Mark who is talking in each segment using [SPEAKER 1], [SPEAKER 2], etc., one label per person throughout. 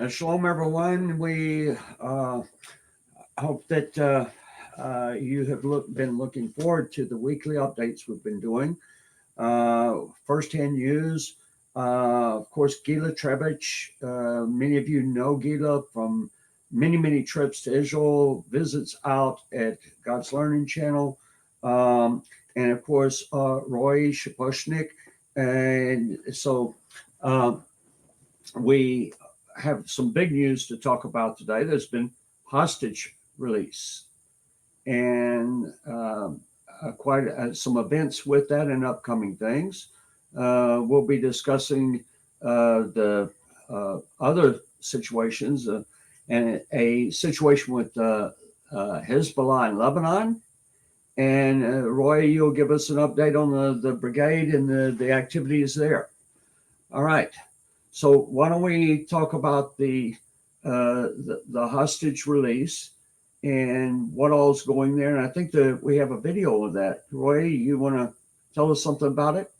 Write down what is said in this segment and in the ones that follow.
[SPEAKER 1] Shalom, everyone. We hope that you have been looking forward to the weekly updates we've been doing. First-hand news, of course, Gilla Treibich. Many of you know Gilla from many trips to Israel, visits out at God's Learning Channel, and of course, Roy Shaposhnik. And so we have some big news to talk about today. There's been hostage release and quite some events with that and upcoming things. We'll be discussing the other situations and a situation with Hezbollah in Lebanon. And Roy, you'll give us an update on the brigade and the activities there. All right. So why don't we talk about the hostage release and what all's going there? And I think that we have a video of that. Roy, you want to tell us something about it?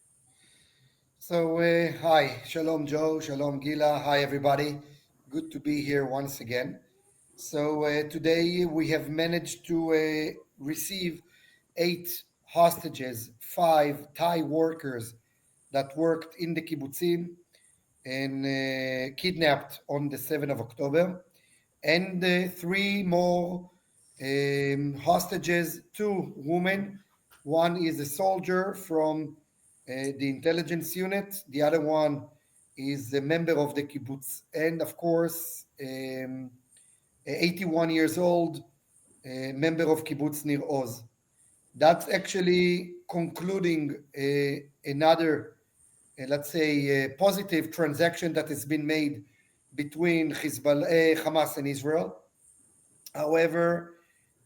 [SPEAKER 2] So hi, Shalom Joe, Shalom Gilla, hi everybody. Good to be here once again. So today we have managed to receive 8 hostages, 5 Thai workers that worked in the kibbutzim and kidnapped on the 7th of October, and 3 more hostages, 2 women. One is a soldier from the intelligence unit, the other one is a member of the kibbutz, and of course, 81 years old, member of kibbutz Nir Oz. That's actually concluding another let's say, a positive transaction that has been made between Hamas and Israel. However,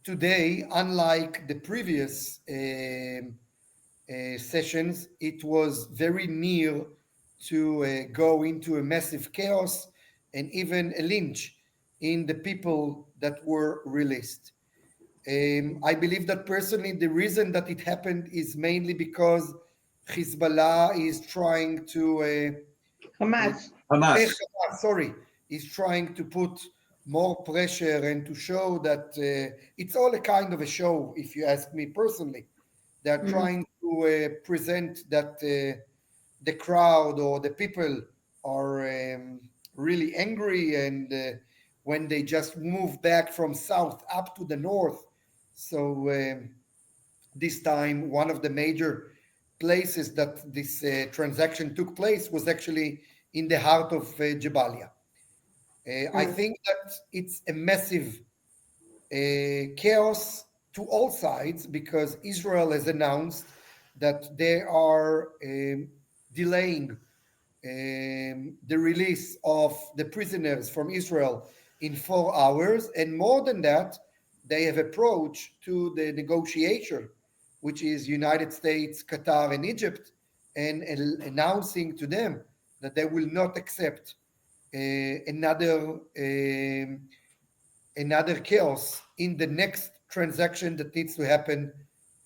[SPEAKER 2] today, unlike the previous sessions, it was very near to go into a massive chaos and even a lynch in the people that were released. I believe that personally, the reason that it happened is mainly because Hezbollah is trying to
[SPEAKER 1] Hamas.
[SPEAKER 2] Is trying to put more pressure and to show that it's all a kind of a show, if you ask me personally. They're trying to present that the crowd or the people are really angry, and when they just move back from south up to the north. So this time, one of the major places that this transaction took place was actually in the heart of Jabalia. I think that it's a massive chaos to all sides, because Israel has announced that they are delaying the release of the prisoners from Israel in 4 hours, and more than that, they have approached to the negotiator, which is United States, Qatar, and Egypt, and announcing to them that they will not accept another chaos in the next transaction that needs to happen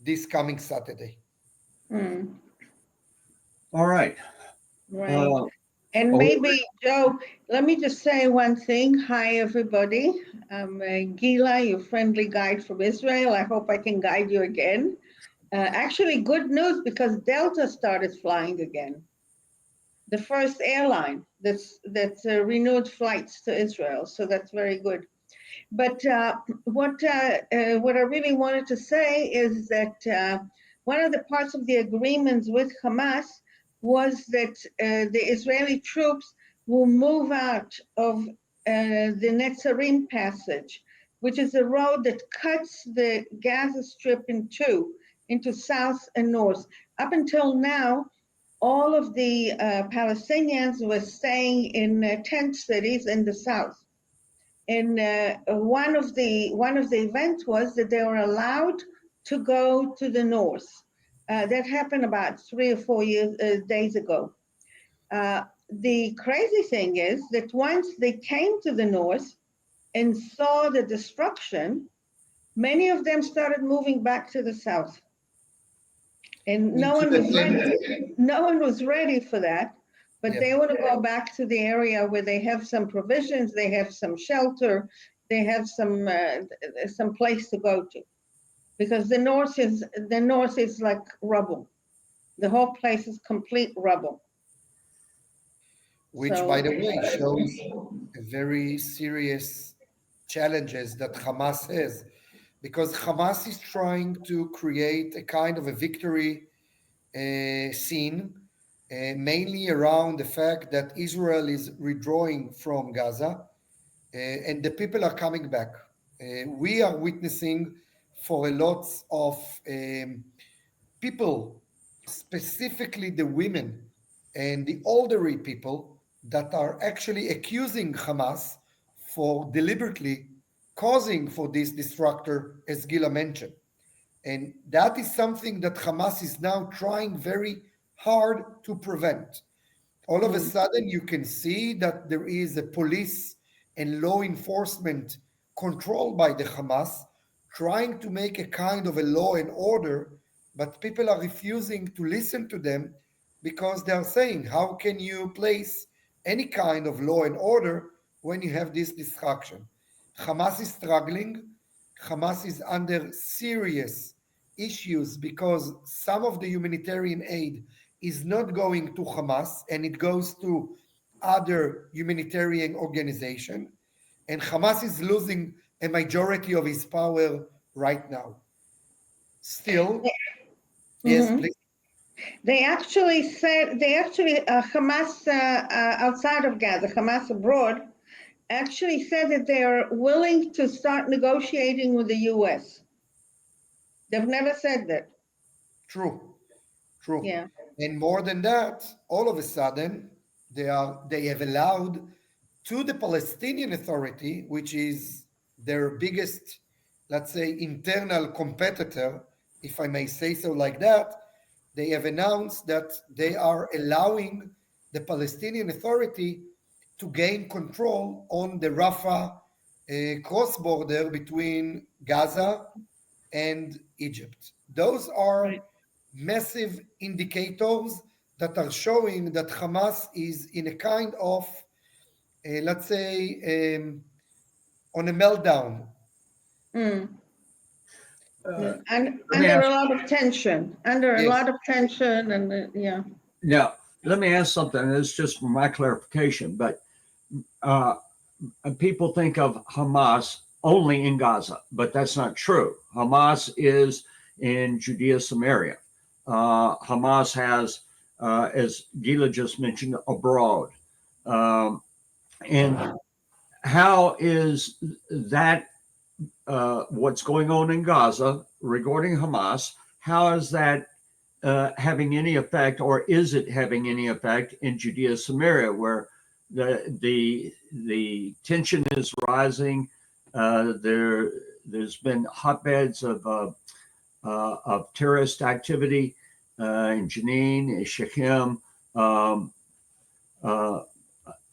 [SPEAKER 2] this coming Saturday.
[SPEAKER 1] All right.
[SPEAKER 3] Right. And maybe, Joe, let me just say one thing. Hi, everybody. I'm Gilla, your friendly guide from Israel. I hope I can guide you again. Actually, good news, because Delta started flying again. The first airline that's renewed flights to Israel, so that's very good. But what I really wanted to say is that one of the parts of the agreements with Hamas was that the Israeli troops will move out of the Netzarim passage, which is a road that cuts the Gaza Strip in two, into south and north. Up until now, all of the Palestinians were staying in tent cities in the south. And one of the events was that they were allowed to go to the north. That happened about 3 or 4 days ago. the crazy thing is that once they came to the north and saw the destruction, many of them started moving back to the south. And no one was ready. No one was ready for that, but they want to go back to the area where they have some provisions, they have some shelter, they have some place to go to, because the north is like rubble. The whole place is complete rubble.
[SPEAKER 2] Which, by the way, shows very serious challenges that Hamas has, because Hamas is trying to create a kind of a victory scene, mainly around the fact that Israel is withdrawing from Gaza, and the people are coming back. We are witnessing for a lot of people, specifically the women and the elderly people, that are actually accusing Hamas for deliberately causing for this destructor, as Gilla mentioned. And that is something that Hamas is now trying very hard to prevent. All of a sudden, you can see that there is a police and law enforcement controlled by the Hamas trying to make a kind of a law and order, but people are refusing to listen to them because they are saying, how can you place any kind of law and order when you have this destruction? Hamas is struggling. Hamas is under serious issues because some of the humanitarian aid is not going to Hamas and it goes to other humanitarian organization, and Hamas is losing a majority of his power right now. Still, yes, please.
[SPEAKER 3] They actually said, Hamas outside of Gaza, Hamas abroad, actually said that they're willing to start negotiating with the U.S. They've never said that.
[SPEAKER 2] True.
[SPEAKER 3] Yeah.
[SPEAKER 2] And more than that, all of a sudden, they have allowed to the Palestinian Authority, which is their biggest, let's say, internal competitor, if I may say so like that, they have announced that they are allowing the Palestinian Authority to gain control on the Rafah cross border between Gaza and Egypt. Those are massive indicators that are showing that Hamas is in a kind of, let's say, on a meltdown.
[SPEAKER 3] And under a lot of tension, and yeah.
[SPEAKER 1] Now, let me ask something. This is just for my clarification, but people think of Hamas only in Gaza, but that's not true. Hamas is in Judea, Samaria. Hamas has, as Gila just mentioned, abroad. And how is that, what's going on in Gaza regarding Hamas, how is that having any effect, or is it having any effect in Judea, Samaria, where the tension is rising? There's been hotbeds of terrorist activity in Jenin, Shechem,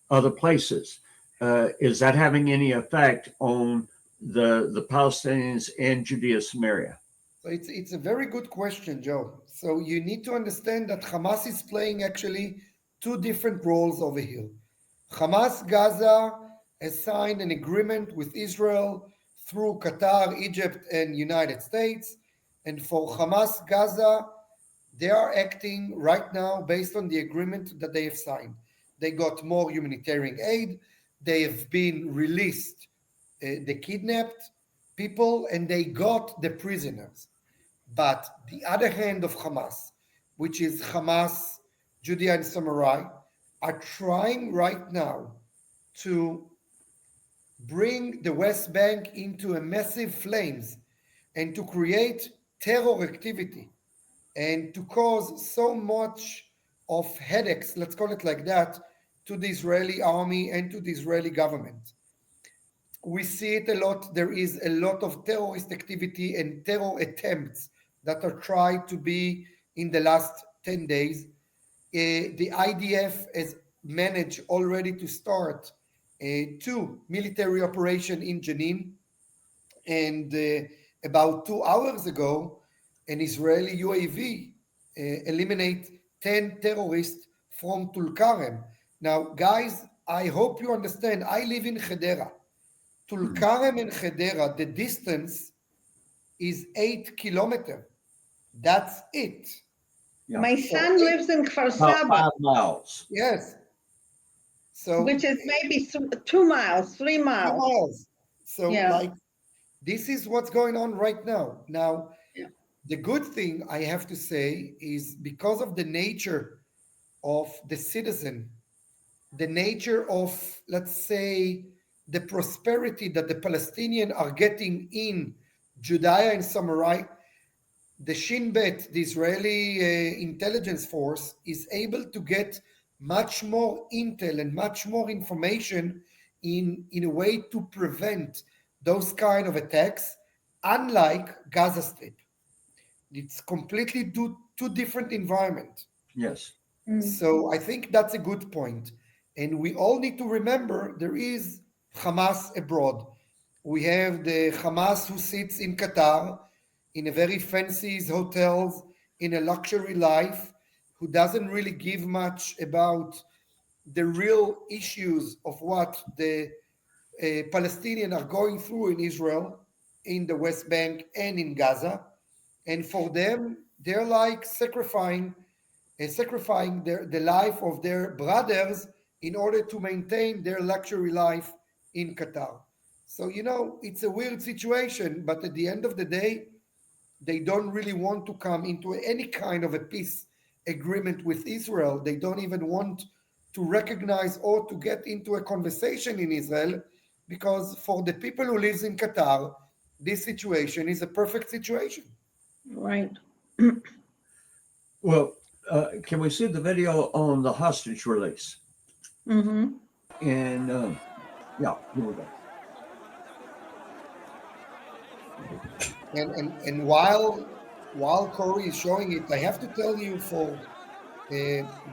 [SPEAKER 1] other places. Is that having any effect on the Palestinians in Judea, Samaria?
[SPEAKER 2] So it's a very good question, Joe. So you need to understand that Hamas is playing actually two different roles over here. Hamas Gaza has signed an agreement with Israel through Qatar, Egypt, and United States. And for Hamas Gaza, they are acting right now based on the agreement that they have signed. They got more humanitarian aid. They have been released the kidnapped people, and they got the prisoners. But the other hand of Hamas, which is Hamas, Judea and Samaria, are trying right now to bring the West Bank into a massive flames and to create terror activity and to cause so much of headaches, let's call it like that, to the Israeli army and to the Israeli government. We see it a lot. There is a lot of terrorist activity and terror attempts that are tried to be in the last 10 days. The IDF has managed already to start two military operation in Jenin, and about 2 hours ago, an Israeli UAV eliminate 10 terrorists from Tulkarem. Now, guys, I hope you understand. I live in Hedera. Tulkarem and Hedera, the distance is 8 kilometers. That's it.
[SPEAKER 1] Yeah.
[SPEAKER 3] My
[SPEAKER 2] So
[SPEAKER 3] son lives in Kfar
[SPEAKER 1] About
[SPEAKER 3] Saba,
[SPEAKER 1] 5 miles.
[SPEAKER 2] yes. So
[SPEAKER 3] which is maybe 2 miles, 3
[SPEAKER 2] 2
[SPEAKER 3] miles.
[SPEAKER 2] miles. So
[SPEAKER 3] Yeah.
[SPEAKER 2] like this is what's going on right now. Now,
[SPEAKER 3] Yeah.
[SPEAKER 2] the good thing I have to say is because of the nature of the citizen, the nature of, let's say, the prosperity that the Palestinians are getting in Judea and Samaria, the Shin Bet, the Israeli intelligence force, is able to get much more intel and much more information in a way to prevent those kind of attacks, unlike Gaza Strip. It's completely two different environments.
[SPEAKER 1] Yes.
[SPEAKER 2] So I think that's a good point. And we all need to remember there is Hamas abroad. We have the Hamas who sits in Qatar in a very fancy hotels, in a luxury life, who doesn't really give much about the real issues of what the Palestinians are going through in Israel, in the West Bank, and in Gaza. And for them, they're like sacrificing the life of their brothers in order to maintain their luxury life in Qatar. So, it's a weird situation, but at the end of the day, they don't really want to come into any kind of a peace agreement with Israel. They don't even want to recognize or to get into a conversation in Israel because for the people who live in Qatar, this situation is a perfect situation.
[SPEAKER 3] Right.
[SPEAKER 1] Well, can we see the video on the hostage release?
[SPEAKER 3] Mm-hmm.
[SPEAKER 1] And yeah, here we go.
[SPEAKER 2] And while Corey is showing it, I have to tell you for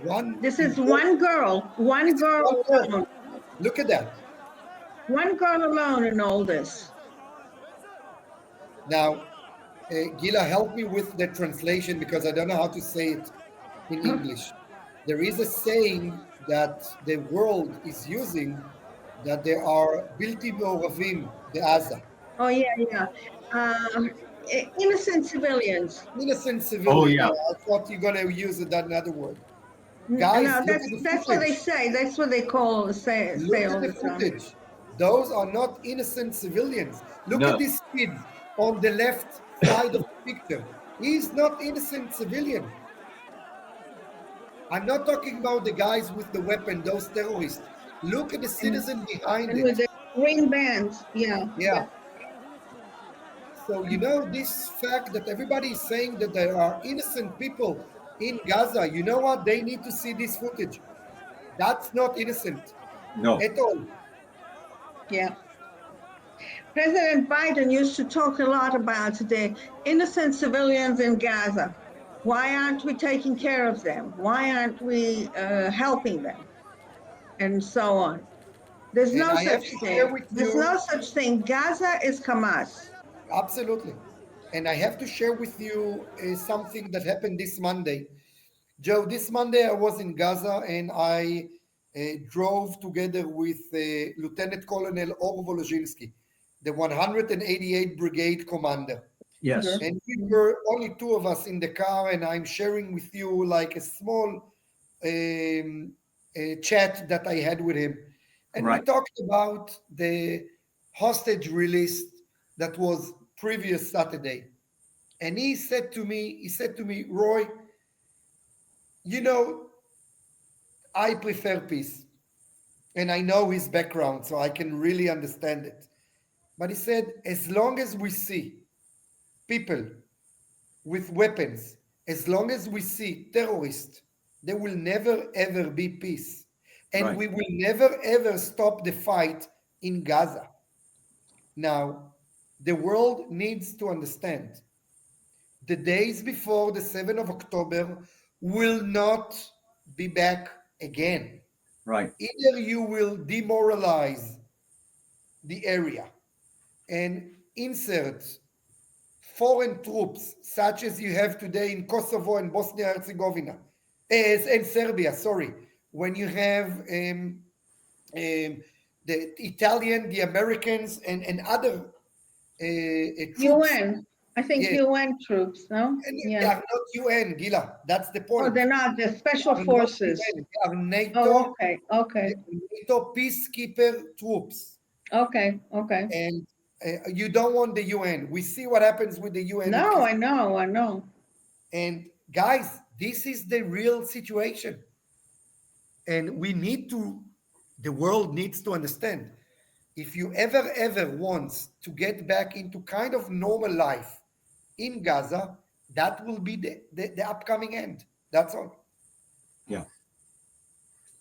[SPEAKER 2] one.
[SPEAKER 3] This is one girl
[SPEAKER 2] One girl.
[SPEAKER 3] alone.
[SPEAKER 2] Look at that.
[SPEAKER 3] One girl alone in all this.
[SPEAKER 2] Now, Gila, help me with the translation because I don't know how to say it in English. There is a saying that the world is using that there are bilti me'oravim be'aza.
[SPEAKER 3] Oh, yeah. Innocent civilians.
[SPEAKER 2] Innocent civilian.
[SPEAKER 1] Oh, yeah.
[SPEAKER 2] I thought you're going to use another word. Guys,
[SPEAKER 3] No,
[SPEAKER 2] look at the
[SPEAKER 3] that's what they
[SPEAKER 2] footage.
[SPEAKER 3] say. That's what they say
[SPEAKER 2] Look
[SPEAKER 3] all
[SPEAKER 2] at the
[SPEAKER 3] the time.
[SPEAKER 2] footage. Those are not innocent civilians. Look
[SPEAKER 1] No.
[SPEAKER 2] at this kid on the left side of the picture. He's not innocent civilian. I'm not talking about the guys with the weapon, those terrorists. Look at the citizen behind
[SPEAKER 3] And with
[SPEAKER 2] it.
[SPEAKER 3] the green bands, yeah.
[SPEAKER 2] Yeah. So, this fact that everybody is saying that there are innocent people in Gaza, you know what? They need to see this footage. That's not innocent
[SPEAKER 1] No.
[SPEAKER 2] at all.
[SPEAKER 3] Yeah. President Biden used to talk a lot about the innocent civilians in Gaza. Why aren't we taking care of them? Why aren't we helping them? And so on. There's
[SPEAKER 2] And
[SPEAKER 3] no
[SPEAKER 2] I have
[SPEAKER 3] such
[SPEAKER 2] to share
[SPEAKER 3] thing.
[SPEAKER 2] with
[SPEAKER 3] There's
[SPEAKER 2] you.
[SPEAKER 3] no such thing. Gaza is Hamas.
[SPEAKER 2] Absolutely. And I have to share with you something that happened this Monday. Joe, this Monday I was in Gaza and I drove together with Lieutenant Colonel Or Volozhinsky, the 188 Brigade commander.
[SPEAKER 1] Yes.
[SPEAKER 3] Okay.
[SPEAKER 2] And we were only two of us in the car, and I'm sharing with you like a small chat that I had with him. And we
[SPEAKER 1] Right.
[SPEAKER 2] talked about the hostage release that was previous Saturday. And he said to me, Roy, I prefer peace. And I know his background, so I can really understand it. But he said, as long as we see people with weapons, as long as we see terrorists, there will never ever be peace. And
[SPEAKER 1] Right.
[SPEAKER 2] we will never ever stop the fight in Gaza. Now, the world needs to understand the days before the 7th of October will not be back again.
[SPEAKER 1] Right.
[SPEAKER 2] Either you will demoralize the area and insert foreign troops, such as you have today in Kosovo and Bosnia and Herzegovina, and Serbia, sorry, when you have the Italian, the Americans, and other troops.
[SPEAKER 3] UN. I think
[SPEAKER 2] Yes,
[SPEAKER 3] UN troops, no?
[SPEAKER 2] and they
[SPEAKER 3] Yeah.
[SPEAKER 2] are not UN, Gila. That's the
[SPEAKER 3] Oh,
[SPEAKER 2] point.
[SPEAKER 3] they're not. They're
[SPEAKER 2] They
[SPEAKER 3] special
[SPEAKER 2] are not
[SPEAKER 3] forces.
[SPEAKER 2] UN. They are
[SPEAKER 3] Oh,
[SPEAKER 2] NATO,
[SPEAKER 3] okay. Okay.
[SPEAKER 2] NATO peacekeeper troops.
[SPEAKER 3] Okay. Okay.
[SPEAKER 2] And you don't want the UN. We see what happens with the UN.
[SPEAKER 3] No, I know. I know.
[SPEAKER 2] And guys, this is the real situation. And the world needs to understand. If you ever wants to get back into kind of normal life in Gaza, that will be the upcoming end. That's all.
[SPEAKER 1] Yeah.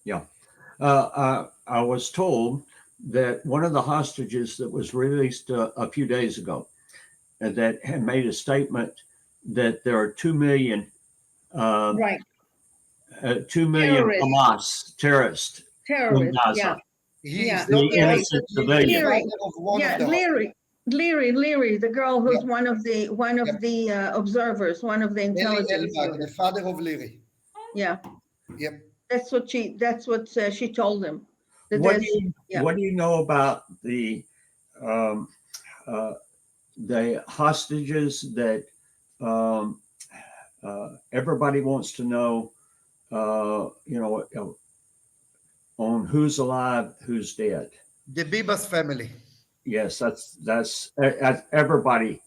[SPEAKER 1] Yeah. I was told that one of the hostages that was released a few days ago that had made a statement that there are 2 million, uh,
[SPEAKER 3] Right.
[SPEAKER 1] 2 million
[SPEAKER 3] Terrorists.
[SPEAKER 1] Hamas terrorists in
[SPEAKER 3] Terrorists. Yeah.
[SPEAKER 1] Gaza.
[SPEAKER 2] He
[SPEAKER 3] Yeah.
[SPEAKER 2] is not
[SPEAKER 1] The innocent
[SPEAKER 2] he's the
[SPEAKER 1] civilians.
[SPEAKER 3] Leary.
[SPEAKER 2] father of one
[SPEAKER 3] Yeah.
[SPEAKER 2] of the
[SPEAKER 3] Leary, the girl who's
[SPEAKER 2] Yep.
[SPEAKER 3] one of the observers, one of the
[SPEAKER 2] Eli
[SPEAKER 3] intelligence.
[SPEAKER 2] Elbag, the father of Liri.
[SPEAKER 3] Yeah.
[SPEAKER 2] Yep.
[SPEAKER 3] That's what she told him. That
[SPEAKER 1] What do
[SPEAKER 3] there's,
[SPEAKER 1] you
[SPEAKER 3] yeah.
[SPEAKER 1] What do you know about um, the hostages that um, everybody wants to know? On who's alive, who's dead.
[SPEAKER 2] The Bibas family.
[SPEAKER 1] Yes, that's everybody.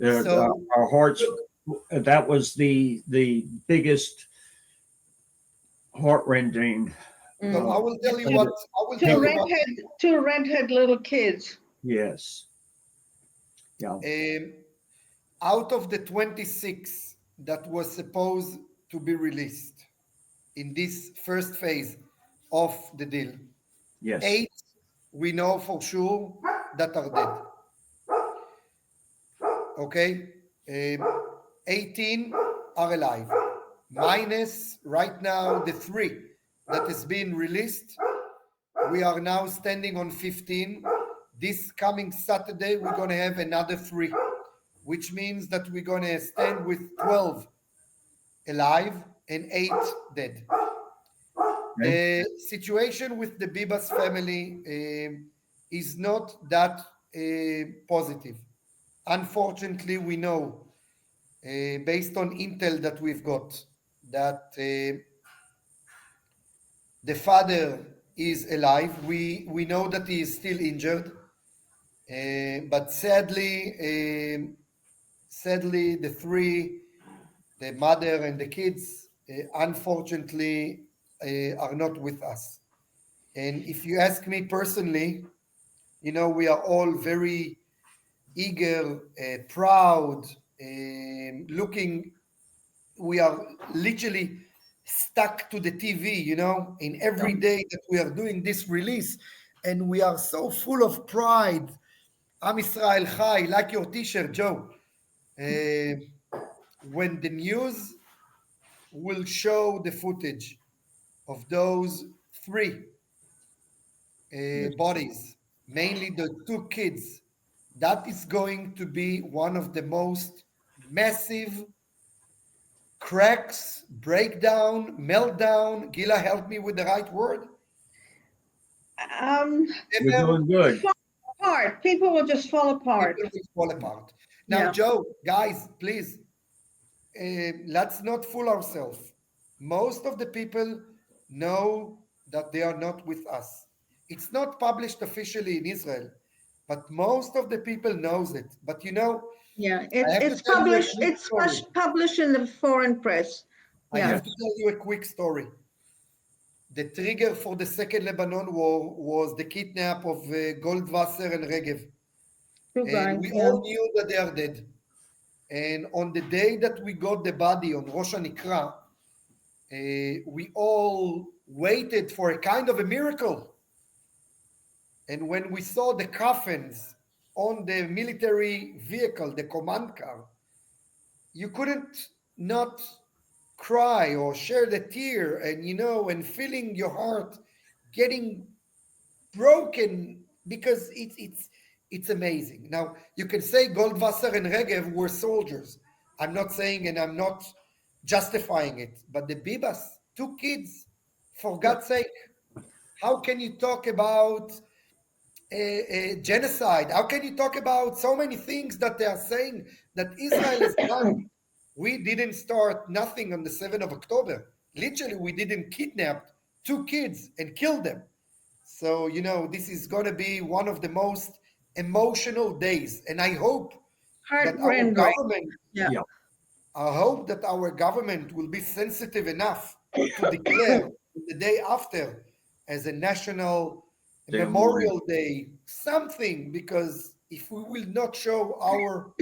[SPEAKER 2] So
[SPEAKER 1] Our hearts. That was the biggest heart-rending.
[SPEAKER 2] So I will tell you
[SPEAKER 1] And
[SPEAKER 2] what I will tell you what
[SPEAKER 3] Two redhead little kids.
[SPEAKER 1] yes, yeah,
[SPEAKER 2] out of the 26 that was supposed to be released in this first phase of the deal,
[SPEAKER 1] yes,
[SPEAKER 2] 8 we know for sure that are dead. Okay, 18 are alive, minus right now the 3 that has been released. We are now standing on 15. This coming Saturday, we're going to have another 3, which means that we're going to stand with 12 alive and 8 dead.
[SPEAKER 1] okay.
[SPEAKER 2] The situation with the Bibas family is not that positive. Unfortunately, we know, based on intel that we've got, that the father is alive. We know that he is still injured, but sadly, the 3, the mother and the kids, unfortunately, are not with us. And if you ask me personally, we are all very eager, proud, looking. We are literally stuck to the TV, in every day that we are doing this release. And we are so full of pride. Am Israel Chai, like your t-shirt, Joe. When the news will show the footage of those 3 bodies, mainly the 2 kids, that is going to be one of the most massive cracks, breakdown, meltdown. Gila, help me with the right word.
[SPEAKER 1] You're doing good.
[SPEAKER 3] Fall apart. People will just fall apart.
[SPEAKER 2] People will fall apart. Now,
[SPEAKER 3] Yeah.
[SPEAKER 2] Joe, guys, please, let's not fool ourselves. Most of the people know that they are not with us. It's not published officially in Israel, but most of the people knows it. But
[SPEAKER 3] Yeah,
[SPEAKER 2] I have
[SPEAKER 3] it's
[SPEAKER 2] to tell you a
[SPEAKER 3] published.
[SPEAKER 2] quick
[SPEAKER 3] It's
[SPEAKER 2] story.
[SPEAKER 3] published in the foreign press.
[SPEAKER 2] I
[SPEAKER 3] Yeah.
[SPEAKER 2] have to tell you a quick story. The trigger for the Second Lebanon War was the kidnap of Goldwasser and Regev.
[SPEAKER 3] Two
[SPEAKER 2] And
[SPEAKER 3] guys.
[SPEAKER 2] we
[SPEAKER 3] Yeah.
[SPEAKER 2] all knew that they are dead. And on the day that we got the body on Rosh Hanikra, we all waited for a kind of a miracle. And when we saw the coffins on the military vehicle, the command car, you couldn't not cry or share the tear and, and feeling your heart getting broken because it's amazing. Now you can say Goldwasser and Regev were soldiers. I'm not saying, and I'm not justifying it, but the Bibas, 2 kids, for God's sake. How can you talk about genocide? How can you talk about so many things that they are saying that Israel has done? We didn't start nothing on the 7th of October. Literally, we didn't kidnap 2 kids and kill them. So, this is going to be one of the most emotional days. And I hope that our
[SPEAKER 3] Heart-rending.
[SPEAKER 2] government,
[SPEAKER 3] Yeah.
[SPEAKER 1] Yeah.
[SPEAKER 2] I hope that our government will be sensitive enough to declare the day after as a national
[SPEAKER 1] Day of
[SPEAKER 2] Memorial Day, something, because if we will not show our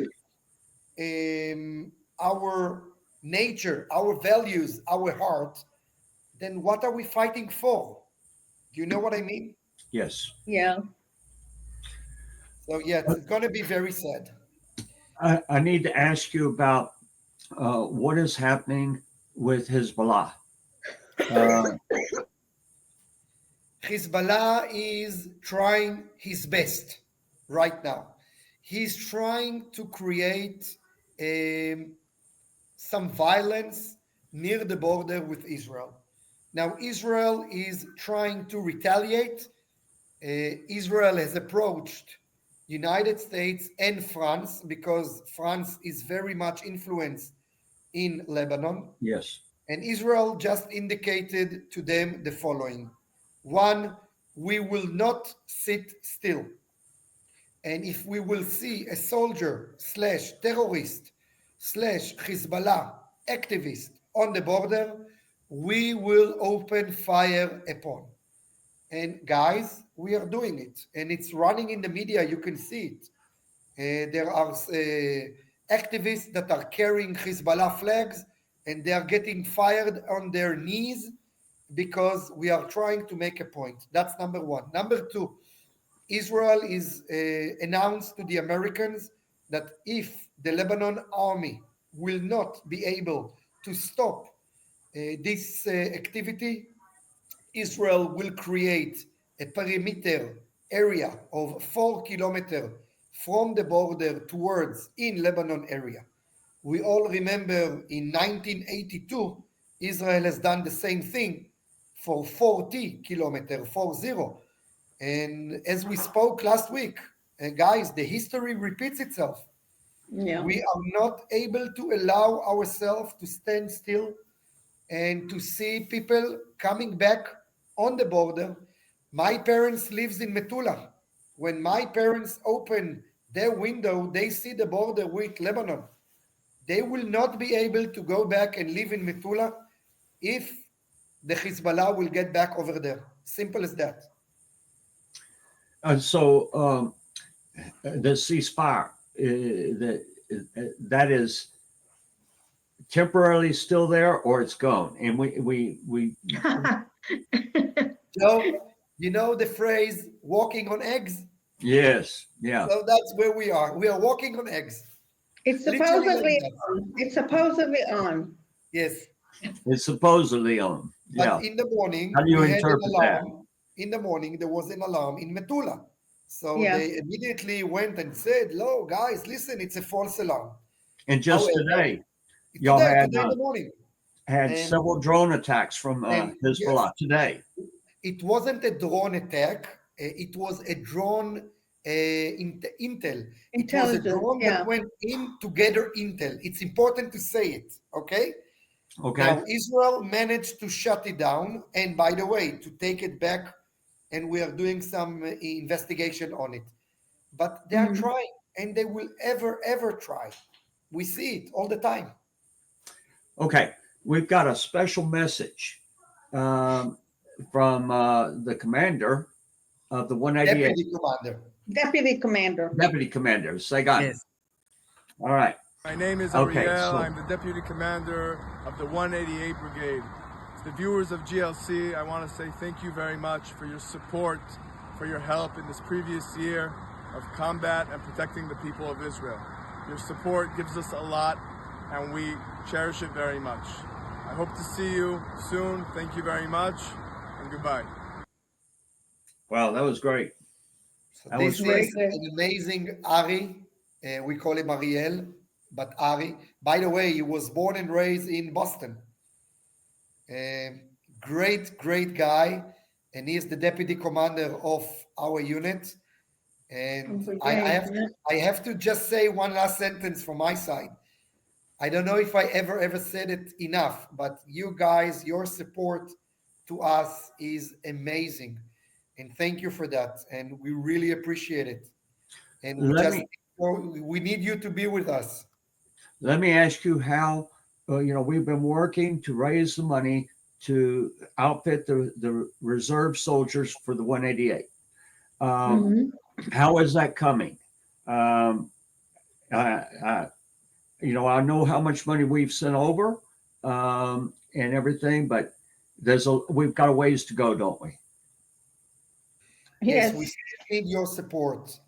[SPEAKER 2] nature, our values, our heart, then what are we fighting for? Do you know what I mean?
[SPEAKER 1] Yes.
[SPEAKER 3] Yeah.
[SPEAKER 2] So yeah, it's going to be very sad.
[SPEAKER 1] I need to ask you about what is happening with Hezbollah.
[SPEAKER 2] Hezbollah is trying his best right now. He's trying to create some violence near the border with Israel. Now, Israel is trying to retaliate. Israel has approached United States and France because France is very much influenced in Lebanon.
[SPEAKER 1] Yes.
[SPEAKER 2] And Israel just indicated to them the following. One, we will not sit still. And if we will see a soldier / terrorist / Hezbollah activist on the border, we will open fire upon. And guys, we are doing it. And it's running in the media. You can see it. There are activists that are carrying Hezbollah flags and they are getting fired on their knees because we are trying to make a point. That's number one. Number two, Israel is announced to the Americans that if the Lebanon army will not be able to stop this activity, Israel will create a perimeter area of 4 kilometers from the border towards in Lebanon area. We all remember in 1982, Israel has done the same thing for 40 kilometers, 40. And as we spoke last week, guys, the history repeats itself.
[SPEAKER 3] Yeah.
[SPEAKER 2] We are not able to allow ourselves to stand still and to see people coming back on the border. My parents lives in Metula. When my parents open their window, they see the border with Lebanon. They will not be able to go back and live in Metula if the Hezbollah will get back over there. Simple as that.
[SPEAKER 1] And so the ceasefire, that is temporarily still there or it's gone. And we
[SPEAKER 2] So, you know the phrase walking on eggs?
[SPEAKER 1] yes, yeah.
[SPEAKER 2] So that's where we are. We are walking on eggs.
[SPEAKER 3] It's
[SPEAKER 2] Literally
[SPEAKER 3] supposedly
[SPEAKER 2] like that.
[SPEAKER 3] on. It's supposedly on.
[SPEAKER 2] Yes.
[SPEAKER 1] It's supposedly on. Yeah.
[SPEAKER 2] But in the morning,
[SPEAKER 1] How do you
[SPEAKER 2] we had an
[SPEAKER 1] interpret that?
[SPEAKER 2] alarm. In the morning, there was an alarm in Metula. So
[SPEAKER 3] Yeah.
[SPEAKER 2] they immediately went and said, "Lo, guys, listen, it's a false alarm."
[SPEAKER 1] And just
[SPEAKER 2] However,
[SPEAKER 1] today, y'all
[SPEAKER 2] today
[SPEAKER 1] had
[SPEAKER 2] in the morning. And-
[SPEAKER 1] several drone attacks from
[SPEAKER 2] and
[SPEAKER 1] Hezbollah today.
[SPEAKER 2] It wasn't a drone attack. It was a drone intel. It was a
[SPEAKER 3] Intelligence,
[SPEAKER 2] drone
[SPEAKER 3] yeah.
[SPEAKER 2] that went in to gather intel. It's important to say it, okay?
[SPEAKER 1] Okay.
[SPEAKER 2] Now, Israel managed to shut it down, and by the way, to take it back, and we are doing some investigation on it. But they are
[SPEAKER 3] Mhm.
[SPEAKER 2] trying, and they will ever try. We see it all the time.
[SPEAKER 1] Okay. We've got a special message from the commander of the 188th.
[SPEAKER 2] Deputy commander.
[SPEAKER 3] Deputy Commander.
[SPEAKER 1] Deputy Commander, Saigon.
[SPEAKER 2] Yes.
[SPEAKER 1] All right.
[SPEAKER 4] My name is
[SPEAKER 1] Okay,
[SPEAKER 4] Ariel.
[SPEAKER 1] so-
[SPEAKER 4] I'm the Deputy Commander of the 188 Brigade. To the viewers of GLC, I want to say thank you very much for your support, for your help in this previous year of combat and protecting the people of Israel. Your support gives us a lot, and we cherish it very much. I hope to see you soon. Thank you very much, and goodbye.
[SPEAKER 1] Wow, that was great.
[SPEAKER 2] So
[SPEAKER 1] That
[SPEAKER 2] this
[SPEAKER 1] was great.
[SPEAKER 2] is an amazing Ari. We call him Ariel, but Ari. By the way, he was born and raised in Boston. Um, great, great guy, and he is the deputy commander of our unit. And
[SPEAKER 3] Brigade, yeah.
[SPEAKER 2] I have to just say one last sentence from my side. I don't know if I ever said it enough, but you guys, your support to us is amazing, and thank you for that. And we really appreciate it. And
[SPEAKER 1] Let me
[SPEAKER 2] we need you to be with us.
[SPEAKER 1] let me ask you how. We've been working to raise the money to outfit the reserve soldiers for the 188.
[SPEAKER 3] Mhm.
[SPEAKER 1] How is that coming? Um, I, I know how much money we've sent over and everything, but we've got a ways to go, don't we?
[SPEAKER 2] Yes, we
[SPEAKER 3] Yes.
[SPEAKER 2] still need your support.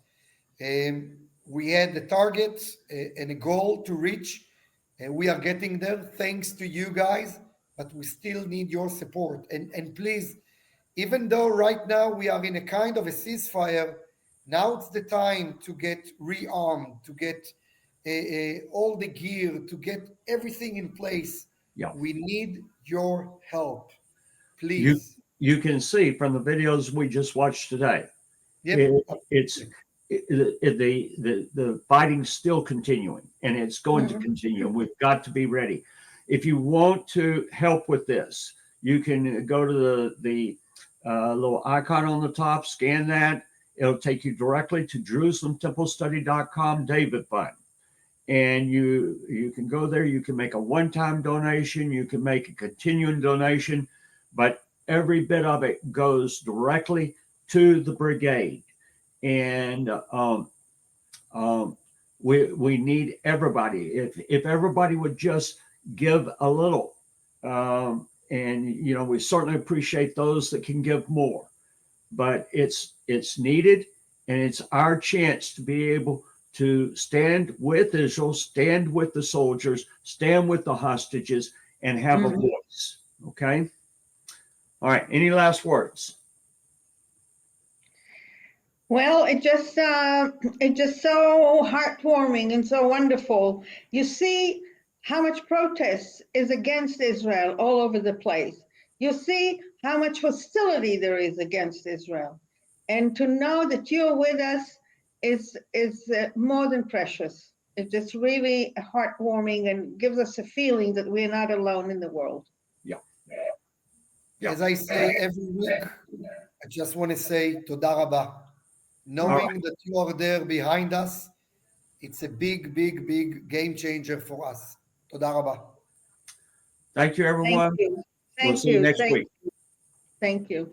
[SPEAKER 2] We had the target and a goal to reach, and we are getting there thanks to you guys, but we still need your support. And please, even though right now we are in a kind of a ceasefire, now it's the time to get rearmed, to get all the gear, to get everything in place.
[SPEAKER 1] Yeah.
[SPEAKER 2] We need your help,
[SPEAKER 1] You
[SPEAKER 2] please.
[SPEAKER 1] you can see from the videos we just watched today,
[SPEAKER 2] Yep.
[SPEAKER 1] it's the fighting's still continuing, and it's going to
[SPEAKER 3] Mhm.
[SPEAKER 1] continue. We've got to be ready. If you want to help with this, you can go to the little icon on the top, scan that. It'll take you directly to JerusalemTempleStudy.com David Fund. And you can go there. You can make a one-time donation. You can make a continuing donation, but every bit of it goes directly to the brigade. And we need everybody. If everybody would just give a little, and we certainly appreciate those that can give more, but it's needed, and it's our chance to be able to stand with Israel, stand with the soldiers, stand with the hostages, and have a
[SPEAKER 3] Mhm.
[SPEAKER 1] voice. Okay. All right. Any last words?
[SPEAKER 3] Well, it's just so heartwarming and so wonderful. You see how much protest is against Israel all over the place. You see how much hostility there is against Israel, and to know that you're with us is more than precious. It's just really heartwarming and gives us a feeling that we're not alone in the world.
[SPEAKER 1] Yeah. Yeah.
[SPEAKER 2] As I say every week, I just want to say Toda Rabah.
[SPEAKER 1] All right.
[SPEAKER 2] Knowing that you are there behind us, it's a big, big, big game changer for us. Toda Rabah.
[SPEAKER 1] Thank you,
[SPEAKER 3] Thank
[SPEAKER 1] everyone.
[SPEAKER 3] you.
[SPEAKER 1] We'll
[SPEAKER 3] Thank
[SPEAKER 1] see you
[SPEAKER 3] you.
[SPEAKER 1] next week.
[SPEAKER 3] Thank you.